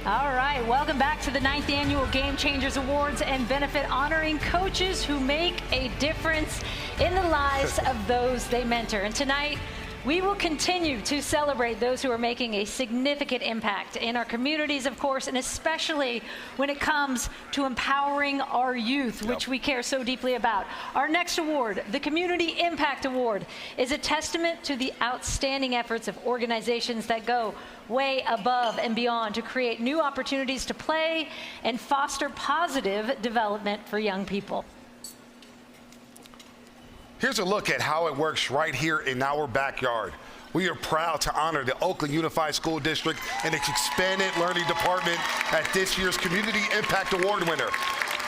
All right, welcome back to the 9th Annual Game Changers Awards and Benefit, honoring coaches who make a difference in the lives of those they mentor. And tonight, we will continue to celebrate those who are making a significant impact in our communities, of course, and especially when it comes to empowering our youth, which we care so deeply about. Our next award, the Community Impact Award, is a testament to the outstanding efforts of organizations that go way above and beyond to create new opportunities to play and foster positive development for young people. Here's a look at how it works right here in our backyard. We are proud to honor the Oakland Unified School District and its expanded learning department at this year's Community Impact Award winner.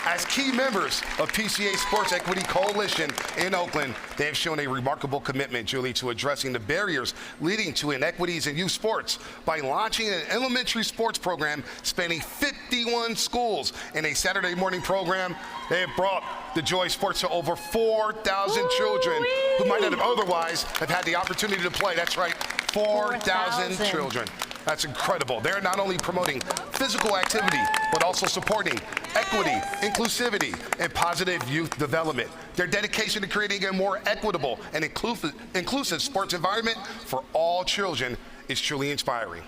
As key members of PCA Sports Equity Coalition in Oakland, they have shown a remarkable commitment, Julie, to addressing the barriers leading to inequities in youth sports by launching an elementary sports program spanning 51 schools. In a Saturday morning program, they have brought the joy of sports to over 4,000 children who might not have otherwise have had the opportunity to play. That's right, 4,000 children. That's incredible. They're not only promoting physical activity, but also supporting equity, inclusivity, and positive youth development. Their dedication to creating a more equitable and inclusive sports environment for all children is truly inspiring.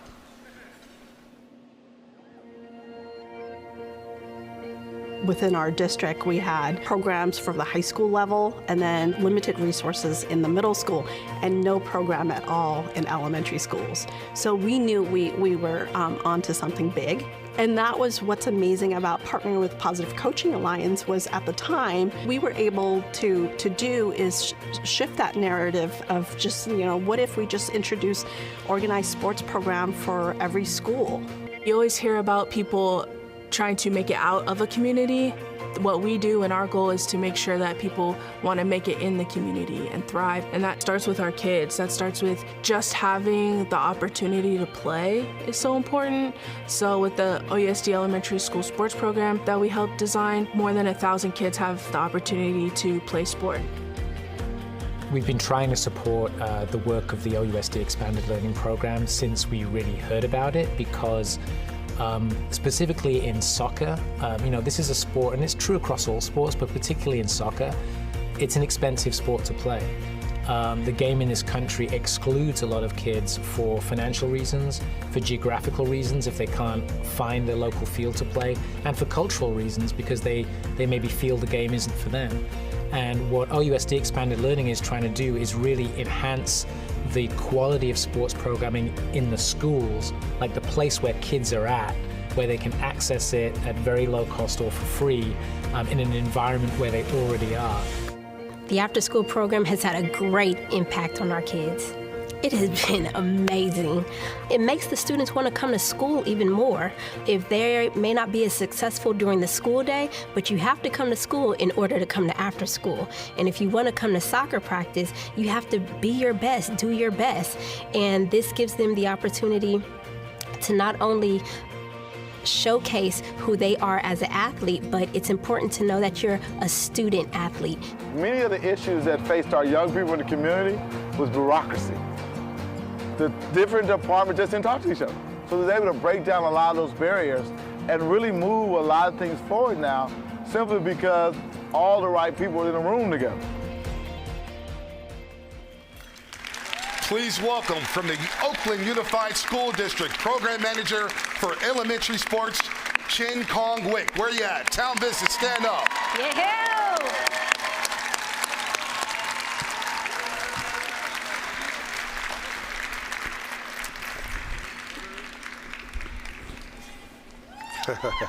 Within our district, we had programs for the high school level and then limited resources in the middle school and no program at all in elementary schools. So we knew we were onto something big. And that was what's amazing about partnering with Positive Coaching Alliance was at the time, we were able to do is shift that narrative of just, what if we just introduce organized sports program for every school? You always hear about people trying to make it out of a community. What we do and our goal is to make sure that people want to make it in the community and thrive. And that starts with our kids. That starts with just having the opportunity to play is so important. So with the OUSD Elementary School Sports Program that we helped design, more than 1,000 kids have the opportunity to play sport. We've been trying to support the work of the OUSD Expanded Learning Program since we really heard about it, because specifically in soccer, this is a sport, and it's true across all sports, but particularly in soccer, it's an expensive sport to play. The game in this country excludes a lot of kids for financial reasons, for geographical reasons if they can't find a local field to play, and for cultural reasons because they maybe feel the game isn't for them. And what OUSD Expanded Learning is trying to do is really enhance the quality of sports programming in the schools, like the place where kids are at, where they can access it at very low cost or for free in an environment where they already are. The after-school program has had a great impact on our kids. It has been amazing. It makes the students want to come to school even more. If they may not be as successful during the school day, but you have to come to school in order to come to after school. And if you want to come to soccer practice, you have to be your best, do your best. And this gives them the opportunity to not only showcase who they are as an athlete, but it's important to know that you're a student athlete. Many of the issues that faced our young people in the community was bureaucracy. The different departments just didn't talk to each other. So they was able to break down a lot of those barriers and really move a lot of things forward now, simply because all the right people are in the room together. Please welcome from the Oakland Unified School District, Program Manager for Elementary Sports, Chin Kong Wick. Where you at? Town business, stand up. Yeah.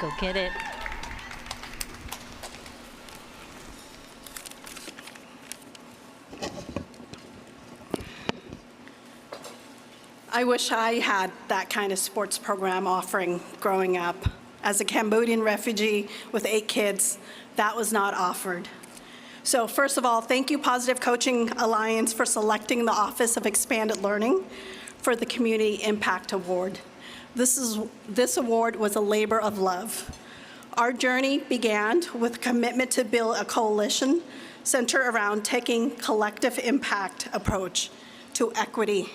Go get it. I wish I had that kind of sports program offering growing up. As a Cambodian refugee with 8 kids, that was not offered. So first of all, thank you, Positive Coaching Alliance, for selecting the Office of Expanded Learning for the Community Impact Award. This award was a labor of love. Our journey began with a commitment to build a coalition centered around taking collective impact approach to equity.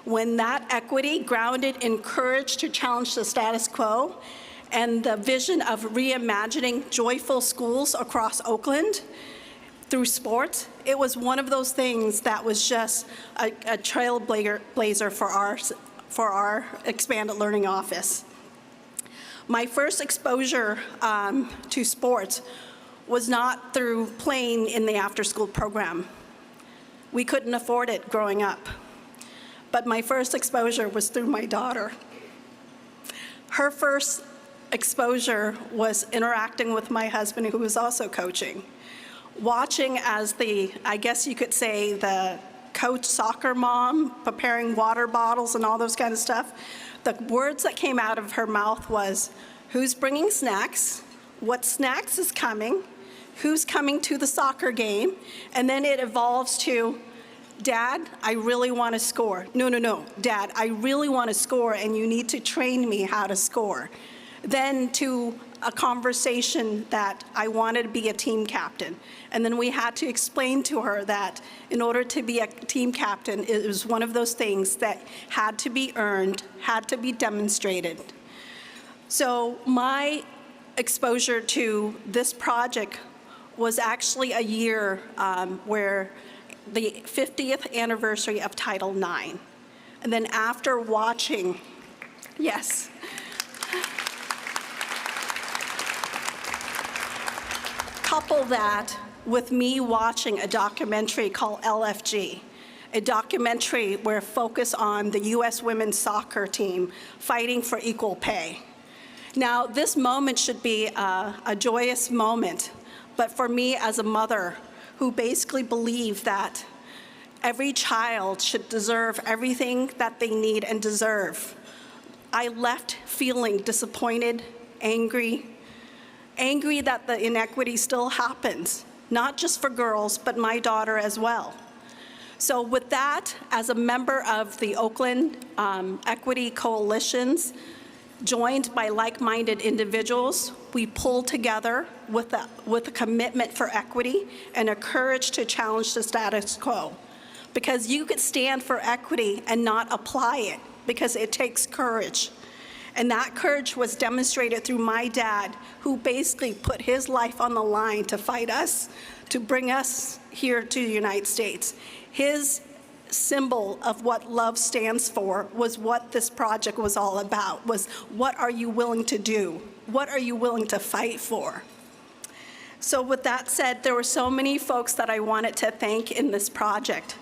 When that equity, grounded in courage to challenge the status quo and the vision of reimagining joyful schools across Oakland through sports, it was one of those things that was just a trailblazer for our expanded learning office. My first exposure to sports was not through playing in the after-school program. We couldn't afford it growing up. But my first exposure was through my daughter. Her first exposure was interacting with my husband, who was also coaching, watching as I guess you could say, the coach soccer mom, preparing water bottles and all those kind of stuff. The words that came out of her mouth was, who's bringing snacks? What snacks is coming? Who's coming to the soccer game? And then it evolves to, Dad, I really want to score. No, Dad, I really want to score, and you need to train me how to score. Then to a conversation that I wanted to be a team captain. And then we had to explain to her that in order to be a team captain, it was one of those things that had to be earned, had to be demonstrated. So my exposure to this project was actually a year where the 50th anniversary of Title IX. And then after watching, yes. Couple that with me watching a documentary called LFG, a documentary where focus on the U.S. women's soccer team fighting for equal pay. Now, this moment should be a joyous moment, but for me as a mother who basically believe that every child should deserve everything that they need and deserve, I left feeling disappointed, angry that the inequity still happens, not just for girls, but my daughter as well. So with that, as a member of the Oakland Equity Coalitions, joined by like-minded individuals, we pulled together with a commitment for equity and a courage to challenge the status quo. Because you could stand for equity and not apply it, because it takes courage. And that courage was demonstrated through my dad, who basically put his life on the line to fight us, to bring us here to the United States. His symbol of what love stands for was what this project was all about, was what are you willing to do? What are you willing to fight for? So with that said, there were so many folks that I wanted to thank in this project.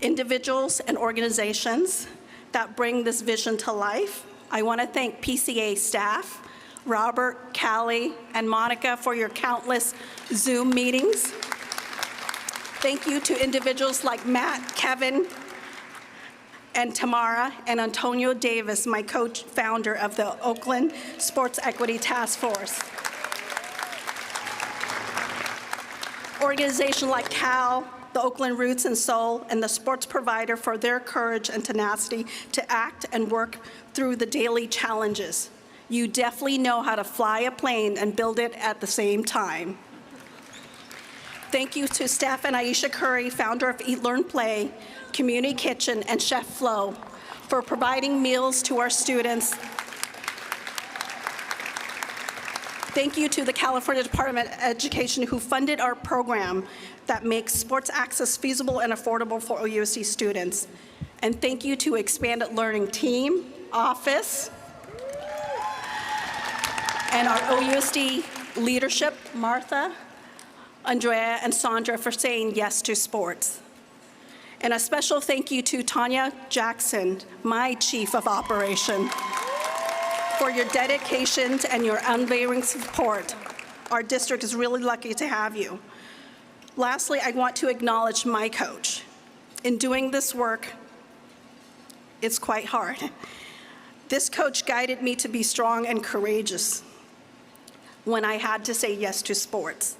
Individuals and organizations that bring this vision to life. I want to thank PCA staff, Robert, Callie, and Monica for your countless Zoom meetings. Thank you to individuals like Matt, Kevin, and Tamara, and Antonio Davis, my co-founder of the Oakland Sports Equity Task Force. Organizations like CAL, the Oakland Roots and Soul, and the sports provider for their courage and tenacity to act and work through the daily challenges. You definitely know how to fly a plane and build it at the same time. Thank you to Steph and Aisha Curry, founder of Eat, Learn, Play, Community Kitchen, and Chef Flo, for providing meals to our students. Thank you to the California Department of Education, who funded our program that makes sports access feasible and affordable for OUSD students. And thank you to Expanded Learning team, office, and our OUSD leadership, Martha, Andrea, and Sandra, for saying yes to sports. And a special thank you to Tanya Jackson, my Chief of Operation, for your dedication and your unwavering support. Our district is really lucky to have you. Lastly, I want to acknowledge my coach. In doing this work, it's quite hard. This coach guided me to be strong and courageous when I had to say yes to sports.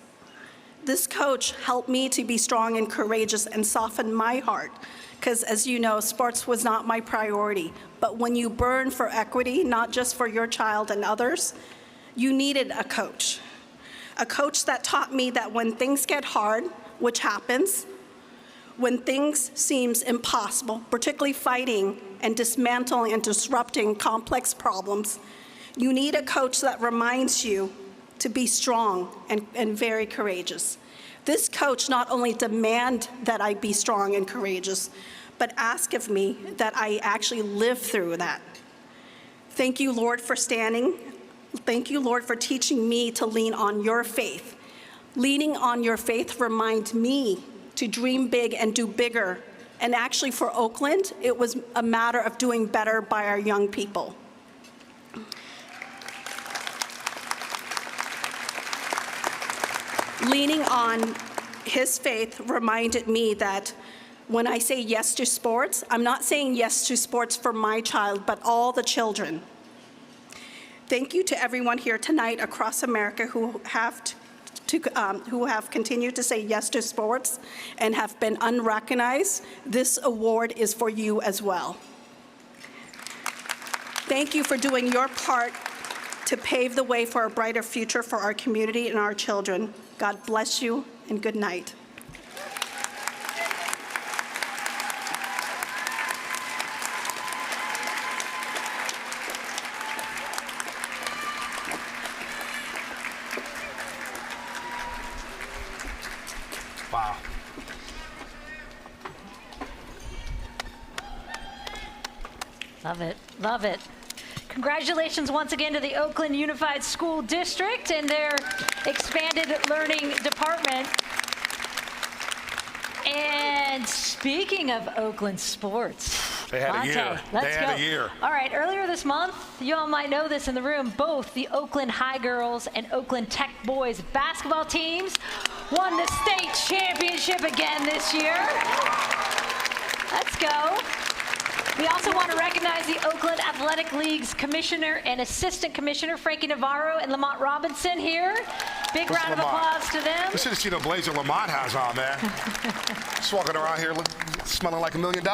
This coach helped me to be strong and courageous and soften my heart, because as you know, sports was not my priority. But when you burn for equity, not just for your child and others, you needed a coach. A coach that taught me that when things get hard, which happens, when things seem impossible, particularly fighting and dismantling and disrupting complex problems, you need a coach that reminds you to be strong and very courageous. This coach not only demands that I be strong and courageous, but ask of me that I actually live through that. Thank you, Lord, for standing. Thank you, Lord, for teaching me to lean on your faith. Leaning on your faith reminds me to dream big and do bigger. And actually for Oakland, it was a matter of doing better by our young people. Leaning on his faith reminded me that when I say yes to sports, I'm not saying yes to sports for my child, but all the children. Thank you to everyone here tonight across America who have continued to say yes to sports and have been unrecognized. This award is for you as well. Thank you for doing your part to pave the way for a brighter future for our community and our children. God bless you and good night. Wow. Love it, love it. Congratulations once again to the Oakland Unified School District and their expanded learning department. And speaking of Oakland sports, they had a year. Let's go. They had a year. All right, earlier this month, you all might know this in the room, both the Oakland High Girls and Oakland Tech Boys basketball teams won the state championship again this year. Let's go. We also want to recognize the Oakland Athletic League's commissioner and assistant commissioner, Frankie Navarro and Lamont Robinson here. Big round of applause to them. You should have seen the blazer Lamont has on, man. Just walking around here smelling like $1 million.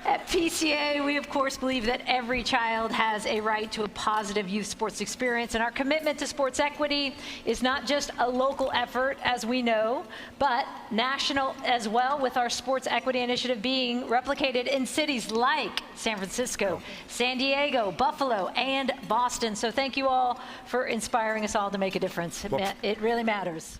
At PCA, we of course believe that every child has a right to a positive youth sports experience, and our commitment to sports equity is not just a local effort, as we know, but national as well, with our sports equity initiative being replicated in cities like San Francisco, San Diego, Buffalo, and Boston. So thank you all for inspiring us all to make a difference. It really matters.